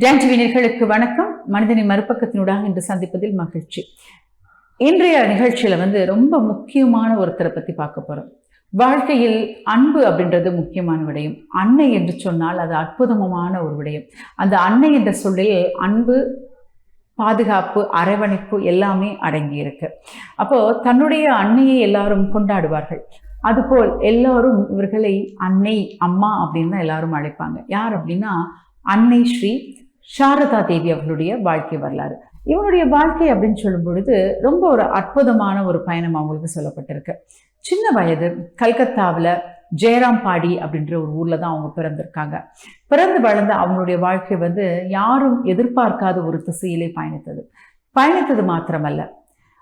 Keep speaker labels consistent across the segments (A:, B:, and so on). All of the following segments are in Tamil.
A: ஜான் டிவி நேயர்களுக்கு வணக்கம். மனிதனின் மறுபக்கத்தினூடாக இன்று சந்திப்பதில் மகிழ்ச்சி. இன்றைய நிகழ்ச்சியில ரொம்ப முக்கியமான ஒருத்தரை பத்தி பார்க்க போறோம். வாழ்க்கையில் அன்பு அப்படின்றது முக்கியமான விடயம். அன்னை என்று சொன்னால் அது அற்புதமான ஒரு விடயம். அந்த அன்னை என்ற சொல்லில் அன்பு, பாதுகாப்பு, அரவணைப்பு எல்லாமே அடங்கி இருக்கு. அப்போ தன்னுடைய அன்னையை எல்லாரும் கொண்டாடுவார்கள். அதுபோல் எல்லாரும் இவர்களை அன்னை, அம்மா அப்படின்னு தான் எல்லாரும் அழைப்பாங்க. யார் அப்படின்னா அன்னை ஸ்ரீ சாரதா தேவி அவர்களுடைய வாழ்க்கை வரலாறு. இவனுடைய வாழ்க்கை அப்படின்னு சொல்லும் பொழுது ரொம்ப ஒரு அற்புதமான ஒரு பயணம் அவங்களுக்கு சொல்லப்பட்டிருக்கு. சின்ன வயது கல்கத்தாவில் ஜெயராம்பாடி அப்படின்ற ஒரு ஊர்ல தான் அவங்க பிறந்திருக்காங்க. பிறந்து வளர்ந்த அவங்களுடைய வாழ்க்கை யாரும் எதிர்பார்க்காத ஒரு திசையிலே பயணித்தது மாத்திரமல்ல,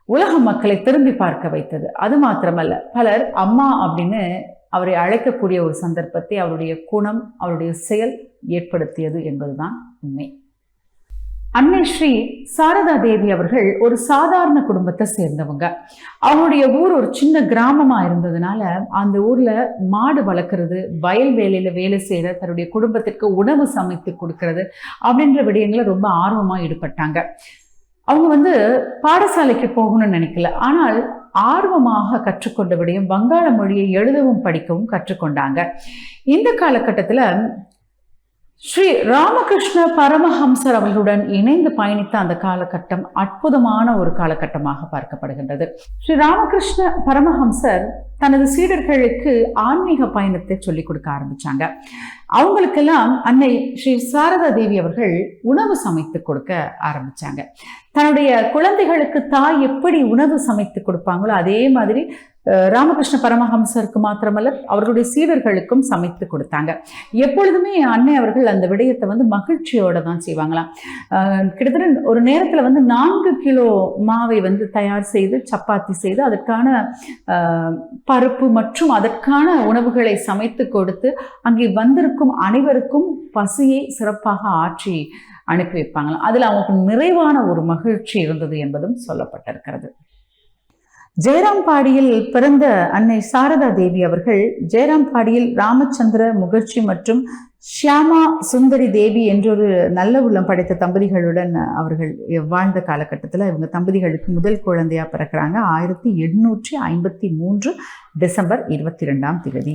A: உலக மக்களை திரும்பி பார்க்க வைத்தது. அது மாத்திரமல்ல, பலர் அம்மா அப்படின்னு அவரை அழைக்கக்கூடிய ஒரு சந்தர்ப்பத்தை அவருடைய குணம், அவருடைய செயல் ஏற்படுத்தியது என்பதுதான் உண்மை. அன்னை ஸ்ரீ சாரதா தேவி அவர்கள் ஒரு சாதாரண குடும்பத்தை சேர்ந்தவங்க. அவங்களுடைய ஊர் ஒரு சின்ன கிராமமா இருந்ததுனால அந்த ஊர்ல மாடு வளர்க்கறது, வயல் வேலையில வேலை செய்யற, தன்னுடைய குடும்பத்திற்கு உணவு சமைத்து கொடுக்கறது அப்படின்ற விடயங்களை ரொம்ப ஆர்வமா ஈடுபட்டாங்க. அவங்க பாடசாலைக்கு போகணும்னு நினைக்கல. ஆனால் ஆர்வமாக கற்றுக்கொண்ட விடயம் வங்காள மொழியை எழுதவும் படிக்கவும் கற்றுக்கொண்டாங்க. இந்த காலகட்டத்தில் ஸ்ரீ ராமகிருஷ்ண பரமஹம்சர் அவர்களுடன் இணைந்து பயணித்த அந்த காலகட்டம் அற்புதமான ஒரு காலகட்டமாக பார்க்கப்படுகின்றது. ஸ்ரீ ராமகிருஷ்ண பரமஹம்சர் தனது சீடர்களுக்கு ஆன்மீக பயணத்தை சொல்லிக் கொடுக்க ஆரம்பிச்சாங்க. அவங்களுக்கெல்லாம் அன்னை ஸ்ரீ சாரதா தேவி அவர்கள் உணவு சமைத்து கொடுக்க ஆரம்பிச்சாங்க. தன்னுடைய குழந்தைகளுக்கு தாய் எப்படி உணவு சமைத்து கொடுப்பாங்களோ அதே மாதிரி ராமகிருஷ்ண பரமஹம்சருக்கு மாத்திரமல்ல அவர்களுடைய சீடர்களுக்கும் சமைத்து கொடுத்தாங்க. எப்பொழுதுமே அன்னை அவர்கள் அந்த விடயத்தை மகிழ்ச்சியோட தான் செய்வாங்களாம். கிட்டத்தட்ட ஒரு நேரத்தில் 4 கிலோ மாவை தயார் செய்து சப்பாத்தி செய்து அதற்கான பருப்பு மற்றும் அதற்கான உணவுகளை சமைத்து கொடுத்து அங்கே வந்திருக்கும் அனைவருக்கும் பசியை சிறப்பாக ஆற்றி அனுப்பி வைப்பாங்களாம். அதில் அவங்களுக்கு நிறைவான ஒரு மகிழ்ச்சி இருந்தது என்பதும் சொல்லப்பட்டிருக்கிறது. ஜெயராம்பாடியில் பிறந்த அன்னை சாரதா தேவி அவர்கள் ஜெயராம்பாடியில் ராமச்சந்திர முகர்ஜி மற்றும் ஷியாமா சுந்தரி தேவி என்றொரு நல்ல உள்ளம் படைத்த தம்பதிகளுடன் அவர்கள் வாழ்ந்த காலகட்டத்தில் இவங்க தம்பதிகளுக்கு முதல் குழந்தையா பிறக்கிறாங்க. 1853 டிசம்பர் 22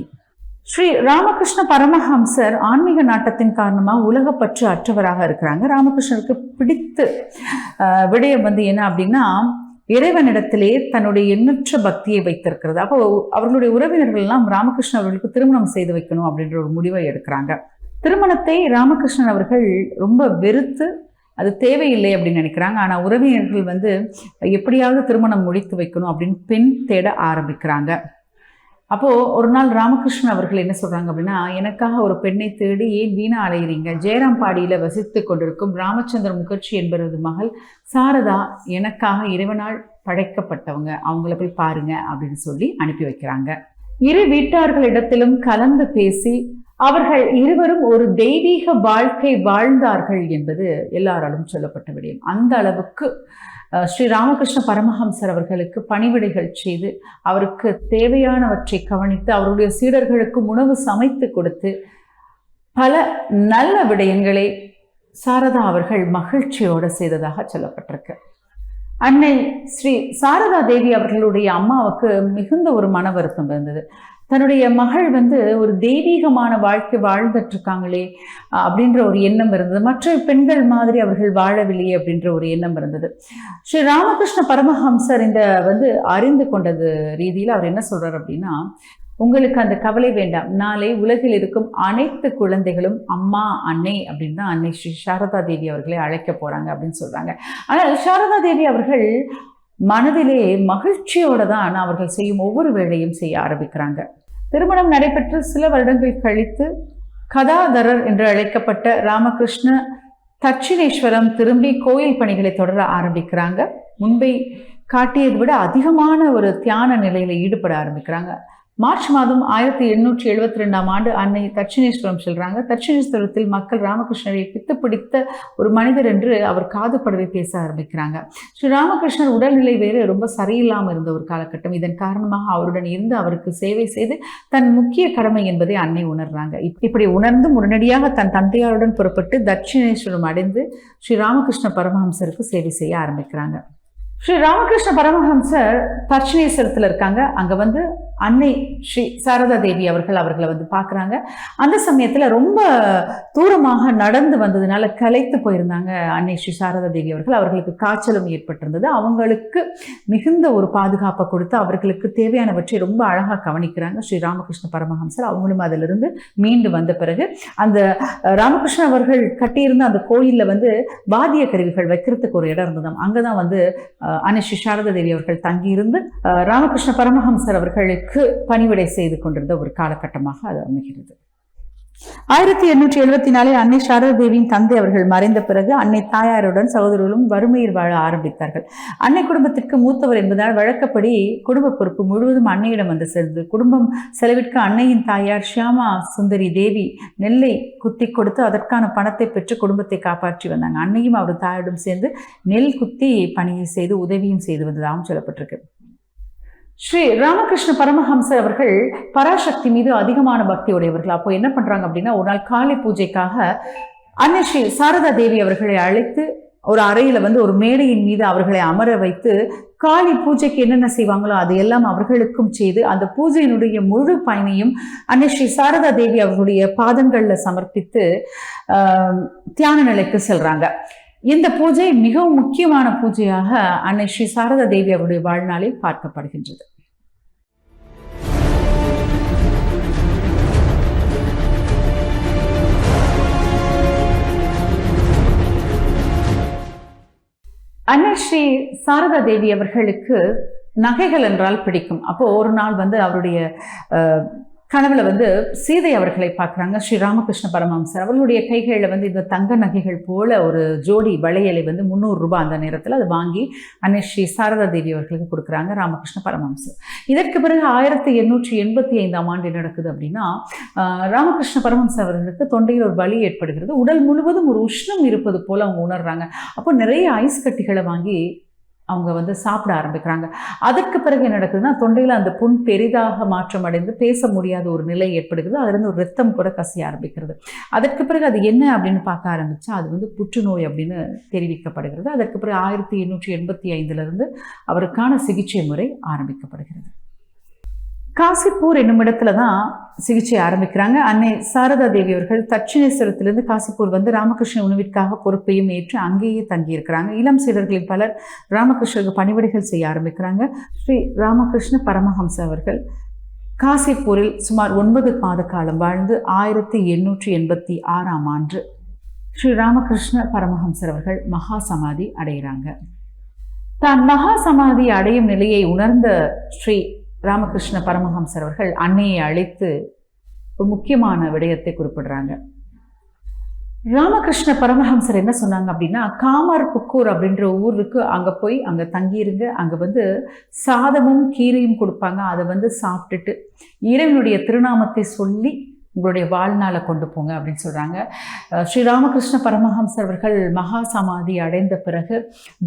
A: ஸ்ரீ ராமகிருஷ்ண பரமஹம்சர் ஆன்மீக நாட்டத்தின் காரணமாக உலகப்பற்று அற்றவராக இருக்கிறாங்க. ராமகிருஷ்ணருக்கு பிடித்த விடயம் என்ன அப்படின்னா இறைவனிடத்திலே தன்னுடைய எண்ணற்ற பக்தியை வைத்திருக்கிறது. அப்போ அவர்களுடைய உறவினர்கள் எல்லாம் ராமகிருஷ்ணன் அவர்களுக்கு திருமணம் செய்து வைக்கணும் அப்படின்ற ஒரு முடிவை எடுக்கிறாங்க. திருமணத்தை ராமகிருஷ்ணன் அவர்கள் ரொம்ப வெறுத்து அது தேவையில்லை அப்படின்னு நினைக்கிறாங்க. ஆனால் உறவினர்கள் எப்படியாவது திருமணம் முடித்து வைக்கணும் அப்படின்னு பெண் தேட ஆரம்பிக்கிறாங்க. அப்போது ஒரு நாள் ராமகிருஷ்ணன் அவர்கள் என்ன சொல்கிறாங்க அப்படின்னா, எனக்காக ஒரு பெண்ணை தேடி ஏன் வீணா அலைகிறீங்க? ஜெயராம்பாடியில் வசித்து கொண்டிருக்கும் ராமச்சந்திர முகர்ஜி என்பவரது மகள் சாரதா எனக்காக இறைவனால் படைக்கப்பட்டவங்க, அவங்கள போய் பாருங்க அப்படின்னு சொல்லி அனுப்பி வைக்கிறாங்க. இரு வீட்டார்களிடத்திலும் கலந்து பேசி அவர்கள் இருவரும் ஒரு தெய்வீக வாழ்க்கை வாழ்ந்தார்கள் என்பது எல்லாராலும் சொல்லப்பட்ட விடயம். அந்த அளவுக்கு ஸ்ரீ ராமகிருஷ்ண பரமஹம்சர் அவர்களுக்கு பணிவிடைகள் செய்து அவருக்கு தேவையானவற்றை கவனித்து அவருடைய சீடர்களுக்கு உணவு சமைத்து கொடுத்து பல நல்ல விடயங்களை சாரதா அவர்கள் மகிழ்ச்சியோடு செய்ததாக சொல்லப்பட்டிருக்கு. அன்னை ஸ்ரீ சாரதா தேவி அவர்களுடைய அம்மாவுக்கு மிகுந்த ஒரு மன வருத்தம் இருந்தது. தன்னுடைய மகள் ஒரு தெய்வீகமான வாழ்க்கை வாழ்ந்துட்டு இருக்காங்களே அப்படின்ற ஒரு எண்ணம் இருந்தது. மற்ற பெண்கள் மாதிரி அவர்கள் வாழவில்லையே அப்படின்ற ஒரு எண்ணம் இருந்தது. ஸ்ரீ ராமகிருஷ்ண பரமஹம்சர் இந்த அறிந்து கொண்டது ரீதியில் அவர் என்ன சொல்றார் அப்படின்னா, உங்களுக்கு அந்த கவலை வேண்டாம், நாளை உலகில் இருக்கும் அனைத்து குழந்தைகளும் அம்மா, அன்னை அப்படின்னு தான் அன்னை ஸ்ரீ சாரதா தேவி அவர்களை அழைக்க போறாங்க அப்படின்னு சொல்றாங்க. ஆனால் சாரதா தேவி அவர்கள் மனதிலே மகிழ்ச்சியோட தான் அவர்கள் செய்யும் ஒவ்வொரு வேலையும் செய்ய ஆரம்பிக்கிறாங்க. திருமணம் நடைபெற்று சில வருடங்கள் கழித்து கதாதரர் என்று அழைக்கப்பட்ட ராமகிருஷ்ண தட்சிணேஸ்வரம் திரும்பி கோயில் பணிகளை தொடர ஆரம்பிக்கிறாங்க. முன்பை காட்டியதை விட அதிகமான ஒரு தியான நிலையில ஈடுபட ஆரம்பிக்கிறாங்க. மார்ச் மாதம் 1872ஆம் ஆண்டு அன்னை தட்சிணேஸ்வரம் செல்றாங்க. தட்சிணேஸ்வரத்தில் மக்கள் ராமகிருஷ்ணரை பித்து பிடித்த ஒரு மனிதர் என்று அவர் காதுபடவே பேச ஆரம்பிக்கிறாங்க. ஸ்ரீ ராமகிருஷ்ணர் உடல்நிலை வேறு ரொம்ப சரியில்லாமல் இருந்த ஒரு காலகட்டம். இதன் காரணமாக அவருடன் இருந்து அவருக்கு சேவை செய்து தன் முக்கிய கடமை என்பதை அன்னை உணர்றாங்க. இப்படி உணர்ந்து உடனடியாக தன் தந்தையாருடன் புறப்பட்டு தட்சிணேஸ்வரம் அடைந்து ஸ்ரீ ராமகிருஷ்ண பரமஹம்சருக்கு சேவை செய்ய ஆரம்பிக்கிறாங்க. ஸ்ரீ ராமகிருஷ்ண பரமஹம்சர் தட்சிணேஸ்வரத்தில் இருக்காங்க. அங்கே வந்து அன்னை ஸ்ரீ சாரதா தேவி அவர்களை வந்து பார்க்குறாங்க. அந்த சமயத்தில் ரொம்ப தூரமாக நடந்து வந்ததுனால களைத்து போயிருந்தாங்க அன்னை ஸ்ரீ சாரதா தேவி அவர்களுக்கு காய்ச்சலும் ஏற்பட்டிருந்தது. அவங்களுக்கு மிகுந்த ஒரு பாதுகாப்பை கொடுத்து அவர்களுக்கு தேவையானவற்றை ரொம்ப அழகாக கவனிக்கிறாங்க ஸ்ரீ ராமகிருஷ்ண பரமஹம்சர். அவங்களும் அதிலிருந்து மீண்டு வந்த பிறகு அந்த ராமகிருஷ்ணன் அவர்கள் கட்டியிருந்த அந்த கோயிலில் வந்து வாத்திய கருவிகள் வைக்கிறதுக்கு ஒரு இடம் இருந்ததாம். அங்கே தான் வந்து அன்னை ஸ்ரீ சாரதா தேவி அவர்கள் தங்கியிருந்து ராமகிருஷ்ண பரமஹம்சர் அவர்களுக்கு பணிவிடை செய்து கொண்டிருந்த ஒரு காலகட்டமாக அது அமைகிறது. 1874 அன்னை சாரதா தேவியின் தந்தை அவர்கள் மறைந்த பிறகு அன்னை தாயாருடன் சகோதரர்களும் வறுமையில் வாழ ஆரம்பித்தார்கள். அன்னை குடும்பத்திற்கு மூத்தவர் என்பதால் வழக்கப்படி குடும்ப பொறுப்பு முழுவதும் அன்னையிடம் வந்து சேர்ந்தது. குடும்பம் செலவிற்கு அன்னையின் தாயார் ஷியாமா சுந்தரி தேவி நெல்லை குத்தி கொடுத்து அதற்கான பணத்தை பெற்று குடும்பத்தை காப்பாற்றி வந்தாங்க. அன்னையும் அவர் தாயாரிடம் சேர்ந்து நெல் குத்தி பணியை செய்து உதவியும் செய்து வந்ததாகவும் சொல்லப்பட்டிருக்கு. ஸ்ரீ ராமகிருஷ்ண பரமஹம்சர் அவர்கள் பராசக்தி மீது அதிகமான பக்தி உடையவர்கள். அப்போ என்ன பண்றாங்க அப்படின்னா, ஒரு நாள் காளி பூஜைக்காக அன்னை ஸ்ரீ சாரதா தேவி அவர்களை அழைத்து ஒரு அறையில வந்து ஒரு மேடையின் மீது அவர்களை அமர வைத்து காளி பூஜைக்கு என்னென்ன செய்வாங்களோ அதையெல்லாம் அவர்களுக்கும் செய்து அந்த பூஜையினுடைய முழு பயனையும் அன்னை ஸ்ரீ சாரதா தேவி அவர்களுடைய பாதங்கள்ல சமர்ப்பித்து தியான நிலைக்கு செல்றாங்க. இந்த பூஜை மிகவும் முக்கியமான பூஜையாக அன்னை ஸ்ரீ சாரதா தேவி அவருடைய வாழ்நாளில் பார்க்கப்படுகின்றது. அன்னை ஸ்ரீ சாரதா தேவி அவர்களுக்கு நகைகள் என்றால் பிடிக்கும். அப்போ ஒரு நாள் வந்து அவருடைய கனவுல வந்து சீதை அவர்களை பார்க்குறாங்க ஸ்ரீ ராமகிருஷ்ண பரமஹம்சர். அவர்களுடைய கைகளில் வந்து இந்த தங்க நகைகள் போல ஒரு ஜோடி வளையலை வந்து 300 ரூபாய் அந்த நேரத்தில் அதை வாங்கி அன்னை ஸ்ரீ சாரதா தேவி அவர்களுக்கு கொடுக்குறாங்க ராமகிருஷ்ண பரமஹம்சர். இதற்கு பிறகு 1885ஆம் ஆண்டு நடக்குது அப்படின்னா, ராமகிருஷ்ண பரமஹம்சர் அவர்களுக்கு தொண்டையில் ஒரு வலி ஏற்படுகிறது. உடல் முழுவதும் ஒரு உஷ்ணம் இருப்பது போல அவங்க உணர்றாங்க. அப்போ நிறைய ஐஸ் கட்டிகளை வாங்கி அவங்க வந்து சாப்பிட ஆரம்பிக்கிறாங்க. அதற்கு பிறகு என்ன நடக்குதுன்னா, தொண்டையில் அந்த புண் பெரிதாக மாற்றம் அடைந்து பேச முடியாத ஒரு நிலை ஏற்படுகிறது. அதுலேருந்து ஒரு ரத்தம் கூட கசிய ஆரம்பிக்கிறது. அதற்கு பிறகு அது என்ன அப்படின்னு பார்க்க ஆரம்பித்தா அது வந்து புற்றுநோய் அப்படின்னு தெரிவிக்கப்படுகிறது. அதற்கு பிறகு 1885 அவருக்கான சிகிச்சை முறை ஆரம்பிக்கப்படுகிறது. காசிப்பூர் என்னும் இடத்துல தான் சிகிச்சை ஆரம்பிக்கிறாங்க. அன்னை சாரதா தேவி அவர்கள் தட்சிணேஸ்வரத்திலிருந்து காசிப்பூர் வந்து ராமகிருஷ்ண உணவிற்காக பொறுப்பையும் ஏற்று அங்கேயே தங்கியிருக்கிறாங்க. இளம் சீடர்களின் பலர் ராமகிருஷ்ணருக்கு பணிவிடைகள் செய்ய ஆரம்பிக்கிறாங்க. ஸ்ரீ ராமகிருஷ்ண பரமஹம்ச அவர்கள் காசிப்பூரில் சுமார் 9 மாத காலம் வாழ்ந்து 1886ஆம் ஆண்டு ஸ்ரீ ராமகிருஷ்ண பரமஹம்சர் அவர்கள் மகா சமாதி அடைகிறாங்க. தான் மகா சமாதி அடையும் நிலையை உணர்ந்த ஸ்ரீ ராமகிருஷ்ண பரமஹம்சர் அவர்கள் அன்னையை அழைத்து ஒரு முக்கியமான விடயத்தை குறிப்பிடுறாங்க. ராமகிருஷ்ண பரமஹம்சர் என்ன சொன்னாங்க அப்படின்னா, காமர் புக்கூர் அப்படின்ற ஊருக்கு அங்கே போய் அங்கே தங்கியிருங்க. அங்கே வந்து சாதமும் கீரையும் கொடுப்பாங்க. அதை வந்து சாப்பிட்டுட்டு இறைவனுடைய திருநாமத்தை சொல்லி உங்களுடைய வாழ்நாளை கொண்டு போங்க அப்படின்னு சொல்கிறாங்க. ஸ்ரீ ராமகிருஷ்ண பரமஹம்சர் அவர்கள் மகா சமாதி அடைந்த பிறகு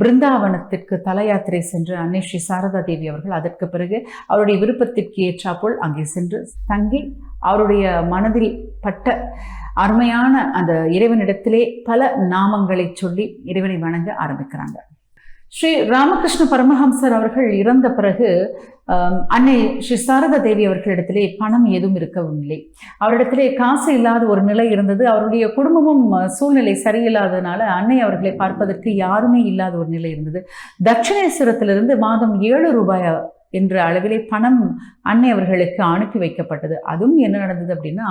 A: பிருந்தாவனத்திற்கு தல யாத்திரை சென்று அன்னை ஸ்ரீ சாரதா தேவி அவர்கள் அதற்கு பிறகு அவருடைய விருப்பத்திற்கு ஏற்றாப்போல் அங்கே சென்று தங்கி அவருடைய மனதில் பட்ட அருமையான அந்த இறைவனிடத்திலே பல நாமங்களை சொல்லி இறைவனை வணங்க ஆரம்பிக்கிறாங்க. ஸ்ரீ ராமகிருஷ்ண பரமஹம்சர் அவர்கள் இறந்த பிறகு அன்னை ஸ்ரீ சாரதா தேவி அவர்களிடத்திலே பணம் எதுவும் இருக்கவும் இல்லை. அவரிடத்திலே காசு இல்லாத ஒரு நிலை இருந்தது. அவருடைய குடும்பமும் சூழ்நிலை சரியில்லாததுனால அன்னை அவர்களை பார்ப்பதற்கு யாருமே இல்லாத ஒரு நிலை இருந்தது. தட்சிணேஸ்வரத்திலிருந்து மாதம் 7 ரூபாய் என்ற அளவிலே பணம் அன்னை அவர்களுக்கு அனுப்பி வைக்கப்பட்டது. அதுவும் என்ன நடந்தது அப்படின்னா,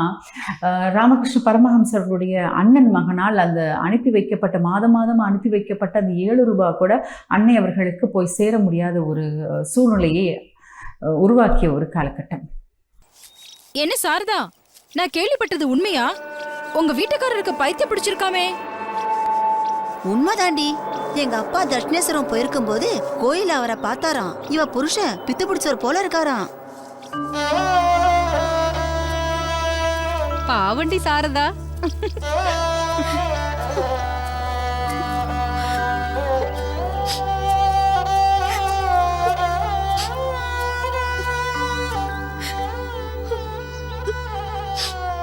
A: ராமகிருஷ்ண பரமஹம்சர்களுடைய அண்ணன் மகனால் அந்த அனுப்பி வைக்கப்பட்ட மாதம் அனுப்பி வைக்கப்பட்ட அந்த 7 ரூபாய் கூட அன்னை அவர்களுக்கு போய் சேர முடியாத ஒரு சூழ்நிலையை உருவாக்கிய ஒரு காலகட்டம்.
B: என்ன சாரதா, நான் கேள்விப்பட்டது உண்மையா? உங்க வீட்டுக்காரருக்கு பைத்தியம் பிடிச்சிருக்காமே?
C: உண்மைதாண்டி. எங்க அப்பா தட்சிணேஸ்வரம் போயிருக்கும் போது கோயில அவரை பார்த்தாராம். இவ புருஷன் பித்து பிடிச்சவர் போல இருக்காராம்.
B: பாவண்டி சாரதா.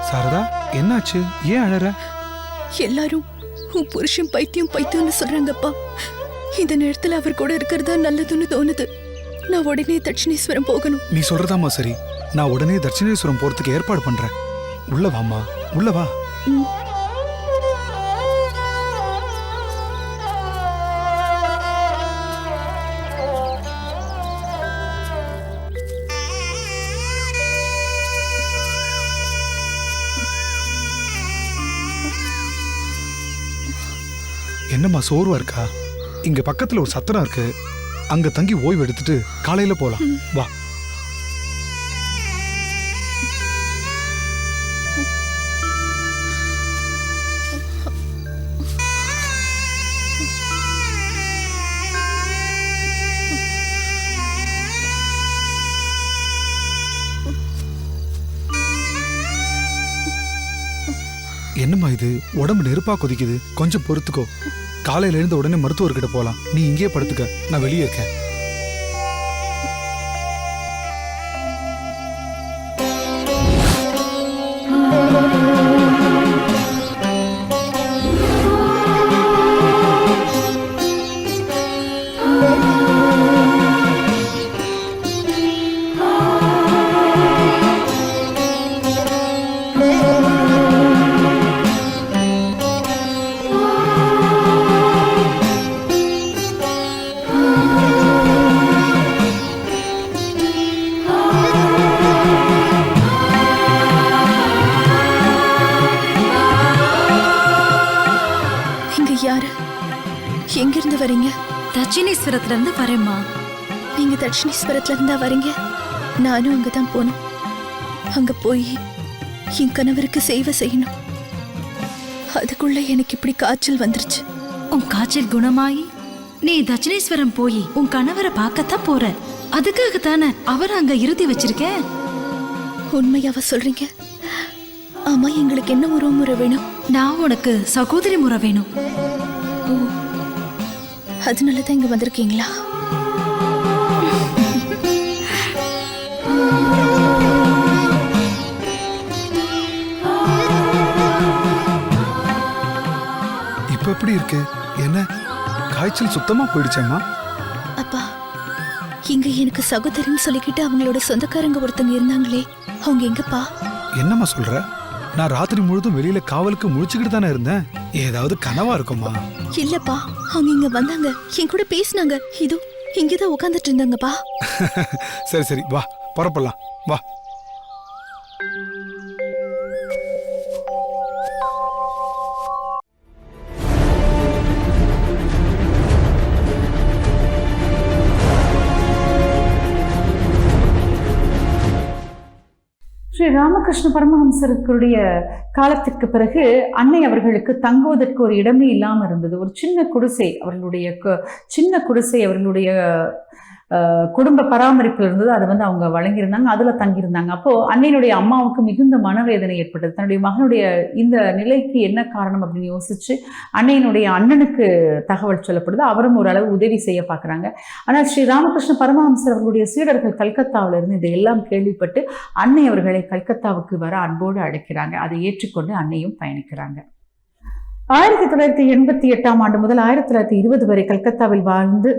D: சாரதா, என்னாச்சு? ஏன் அழற?
E: எல்லாரும் உன் புருஷன் பைத்தியம் பைத்தியம்னு சொல்றாங்கப்பா. இந்த நேரத்துல அவர் கூட இருக்கிறதா நல்லதுன்னு தோணுது. நான் உடனே தட்சிணேஸ்வரம் போகணும்.
D: நீ சொல்றதாமா சரி. நான் உடனே தட்சிணேஸ்வரம் போறதுக்கு ஏற்பாடு பண்றேன். உள்ள வாமா, உள்ள வா. என்னம்மா சோர்வா இருக்கா? இங்க பக்கத்துல ஒரு சத்திரம் இருக்கு, அங்க தங்கி ஓய்வு எடுத்துட்டு காலையில போலாம். வா. என்னம்மா இது? உடம்பு நெருப்பா கொதிக்குது, கொஞ்சம் பொறுத்துக்கோ. காலையில எழுந்த உடனே மருத்துவர்கிட்ட போலாம். நீ இங்கே படுத்துக்க, நான் வெளியே இருக்கேன்.
E: யாரு? எங்கிருந்து வரீங்க?
B: தட்சிணேஸ்வரத்துல இருந்து வரேம்மா.
E: நீங்க தட்சிணேஸ்வரத்துல இருந்தா வரீங்க? நானும் அங்கதான் போனோம். அங்க போய் என் கணவருக்கு சேவை செய்யணும். அதுக்குள்ள எனக்கு இப்படி காய்ச்சல் வந்துருச்சு.
B: உன் காய்ச்சல் குணமாயி நீ தட்சிணேஸ்வரம் போய் உன் கணவரை பார்க்கத்தான் போற. அதுக்காகத்தானே அவர் அங்க இறுதி வச்சிருக்க.
E: உண்மையாவ சொல்றீங்க? ஆமா, எங்களுக்கு என்ன உறவு முறை வேணும்?
B: நான் உனக்கு சகோதரி முறை வேணும்.
E: ஓ, அதனாலதான் இங்க வந்திருக்கீங்களா?
D: இப்ப எப்படி இருக்கு? என்ன காய்ச்சல் சுத்தமா போயிடுச்சேம்மா?
E: அப்பா, இங்க எனக்கு சகோதரின்னு சொல்லிக்கிட்டு அவங்களோட சொந்தக்காரங்க ஒருத்தங்க இருந்தாங்களே, அவங்க எங்கப்பா?
D: என்னம்மா சொல்ற? நான் ராத்திரி முழுதும் வெளியில காவலுக்கு முழிச்சுக்கிட்டு தானே இருந்தேன். ஏதாவது கனவா இருக்குமா?
E: இல்லப்பா, அவங்க இங்க வந்தாங்க, என் கூட பேசினாங்க. இதோ இங்கதான் உட்கார்ந்துட்டு இருந்தாங்கப்பா.
D: சரி சரி, வா புறப்படலாம், வா.
A: ஸ்ரீ ராமகிருஷ்ண பரமஹம்சருக்குடைய காலத்திற்கு பிறகு அன்னை அவர்களுக்கு தங்குவதற்கு ஒரு இடமே இல்லாமல் இருந்தது. ஒரு சின்ன குடிசை, அவர்களுடைய சின்ன குடிசை அவர்களுடைய குடும்ப பராமரிப்பில் இருந்தது. அதை அவங்க வழங்கியிருந்தாங்க, அதில் தங்கியிருந்தாங்க. அப்போது அன்னையினுடைய அம்மாவுக்கு மிகுந்த மனவேதனை ஏற்பட்டது. தன்னுடைய மகனுடைய இந்த நிலைக்கு என்ன காரணம் அப்படின்னு யோசிச்சு அன்னையினுடைய அண்ணனுக்கு தகவல் சொல்லப்படுது. அவரும் ஓரளவு உதவி செய்ய பார்க்குறாங்க. ஆனால் ஸ்ரீ ராமகிருஷ்ண பரமஹம்சர் அவர்களுடைய சீடர்கள் கல்கத்தாவில் இருந்து இதையெல்லாம் கேள்விப்பட்டு அன்னை அவர்களை கல்கத்தாவுக்கு வர அன்போடு அழைக்கிறாங்க. அதை ஏற்றுக்கொண்டு அன்னையும் பயணிக்கிறாங்க. 1988 ஆண்டு முதல் 1920 வரை கல்கத்தாவில் வாழ்ந்து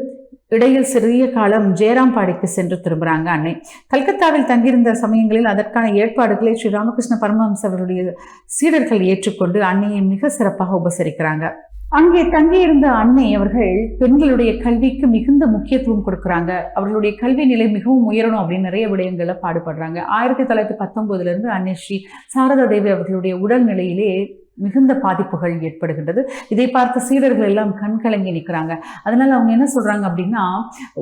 A: இடையில் சிறிய காலம் ஜெயராம்பாடிக்கு சென்று திரும்புகிறாங்க அன்னை. கல்கத்தாவில் தங்கியிருந்த சமயங்களில் அதற்கான ஏற்பாடுகளை ஸ்ரீ ராமகிருஷ்ண பரமஹம்சர் அவருடைய சீடர்கள் ஏற்றுக்கொண்டு அன்னையை மிக சிறப்பாக உபசரிக்கிறாங்க. அங்கே தங்கியிருந்த அன்னை அவர்கள் பெண்களுடைய கல்விக்கு மிகுந்த முக்கியத்துவம் கொடுக்குறாங்க. அவர்களுடைய கல்வி நிலை மிகவும் உயரணும் அப்படின்னு நிறைய விடயங்களை பாடுபடுறாங்க. 1919 அன்னை ஸ்ரீ சாரதா தேவி அவர்களுடைய உடல்நிலையிலே மிகுந்த பாதிப்புகள் ஏற்படுகின்றது. இதை பார்த்த சீடர்கள் எல்லாம் கண் கலங்கி நிற்கிறாங்க. அதனால அவங்க என்ன சொல்றாங்க அப்படின்னா,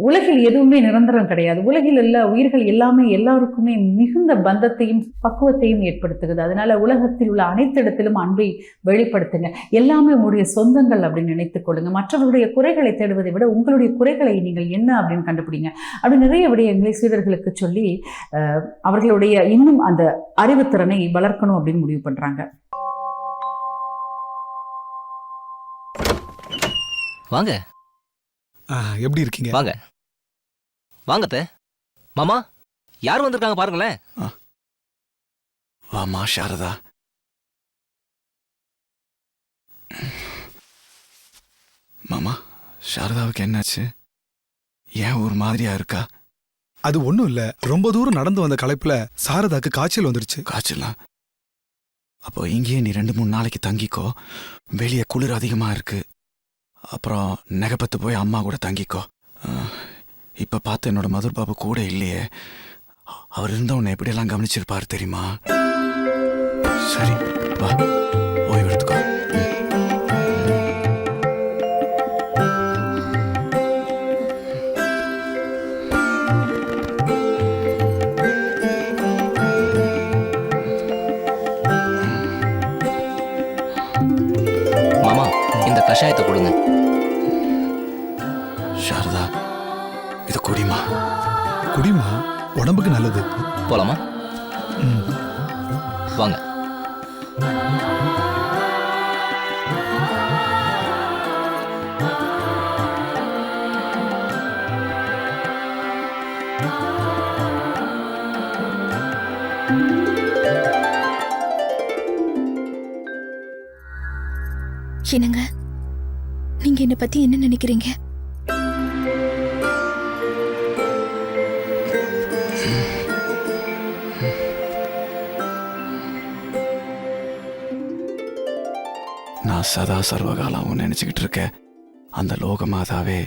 A: உலகில் எதுவுமே நிரந்தரம் கிடையாது. உலகில் உள்ள உயிர்கள் எல்லாமே எல்லாருக்குமே மிகுந்த பந்தத்தையும் பக்குவத்தையும் ஏற்படுத்துகிறது. அதனால உலகத்தில் உள்ள அனைத்து இடத்திலும் அன்பை வெளிப்படுத்துங்க. எல்லாமே உங்களுடைய சொந்தங்கள் அப்படின்னு நினைத்துக் கொள்ளுங்க. மற்றவர்களுடைய குறைகளை தேடுவதை விட உங்களுடைய குறைகளை நீங்கள் என்ன அப்படின்னு கண்டுபிடிங்க அப்படி நிறைய விடயங்களை சீடர்களுக்கு சொல்லி அவர்களுடைய இன்னும் அந்த அறிவுத்திறனை வளர்க்கணும் அப்படின்னு முடிவு பண்றாங்க.
F: வாங்க.
D: எப்படி இருக்கீங்க?
F: வாங்க வாங்க அத்தை. மாமா யார் வந்திருக்காங்க பாருங்களேன்.
G: வாமா சாரதா. மாமா, சாரதாவுக்கு என்னாச்சு? ஏன் ஒரு மாதிரியா இருக்கா?
D: அது ஒண்ணும் இல்ல, ரொம்ப தூரம் நடந்து வந்த களைப்புல சாரதாக்கு காய்ச்சல் வந்துருச்சு.
G: காய்ச்சலா? அப்போ இங்கேயே நீ 2-3 நாளைக்கு தங்கிக்கோ. வெளியே குளிர் அதிகமா இருக்கு. அப்புறம் நெகப்பத்து போய் அம்மா கூட தங்கிக்கோ. இப்ப பார்த்து என்னோட மதுர் பாபு கூட இல்லையே. அவர் இருந்த உன்னை எப்படியெல்லாம் கவனிச்சிருப்பாரு தெரியுமா? சரி வா, ஓய்வு எடுத்துக்கோ.
F: மாமா இந்த கஷாயத்தை கொடுங்க.
G: சாரதா, இது குடிமா.
D: குடிமா, உடம்புக்கு நல்லது.
F: போலாமா? வாங்க.
E: என்னங்க, நீங்க என்னை பத்தி என்ன நினைக்கிறீங்க?
G: நான் சதா சர்வகாலம் நினைச்சுக்கிட்டு இருக்க அந்த லோக மாதாவே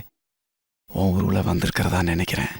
G: உன் ஊருல வந்திருக்கிறதா நினைக்கிறேன்.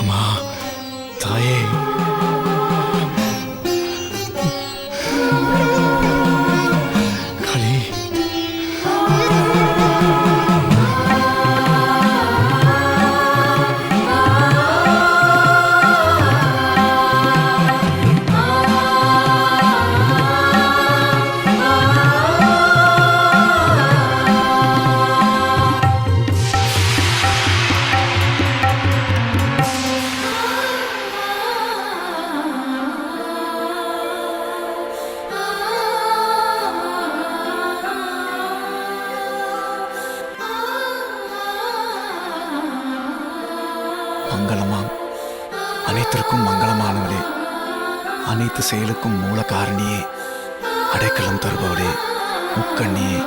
G: அம்மா, தாயே, களி. மங்களமாம், அனைத்திற்கும் மங்களமானவளே, அனைத்து செயலுக்கும் மூல காரணியே, அடைக்கலம் தருபவளே, முக்கண்ணியே,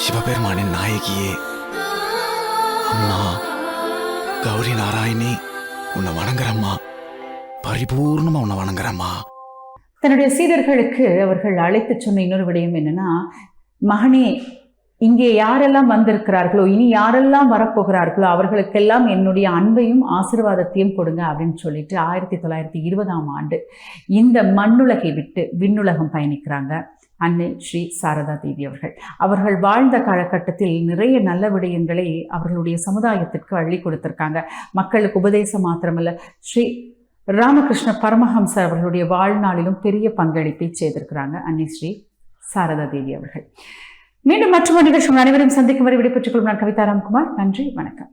G: சிவபெருமானின் நாயகியே, அம்மா கௌரி நாராயணி, உன்னை வணங்குறம்மா. பரிபூர்ணமா உன்னை வணங்குறம்மா.
A: தன்னுடைய சீடர்களுக்கு அவர்கள் அழைத்து சொன்ன இன்னொரு விடயம் என்னன்னா, மகனே, இங்கே யாரெல்லாம் வந்திருக்கிறார்களோ, இனி யாரெல்லாம் வரப்போகிறார்களோ அவர்களுக்கெல்லாம் என்னுடைய அன்பையும் ஆசீர்வாதத்தையும் கொடுங்க அப்படின்னு சொல்லிட்டு 1920ஆம் ஆண்டு இந்த மண்ணுலகை விட்டு விண்ணுலகம் பயணிக்கிறாங்க அன்னை ஸ்ரீ சாரதா தேவி அவர்கள் வாழ்ந்த காலகட்டத்தில் நிறைய நல்ல விடயங்களை அவர்களுடைய சமுதாயத்திற்கு அள்ளி கொடுத்திருக்காங்க. மக்களுக்கு உபதேசம் மாத்திரமல்ல, ஸ்ரீ ராமகிருஷ்ண பரமஹம்சர் அவர்களுடைய வாழ்நாளிலும் பெரிய பங்களிப்பை செய்திருக்கிறாங்க அன்னை ஸ்ரீ சாரதா தேவி மீண்டும் மற்றொரு நிகழ்ச்சி அனைவரையும் சந்திக்கும் வரை விடைபெற்றுக் கொள்ளும் நான் கவிதா ராம்குமார். நன்றி, வணக்கம்.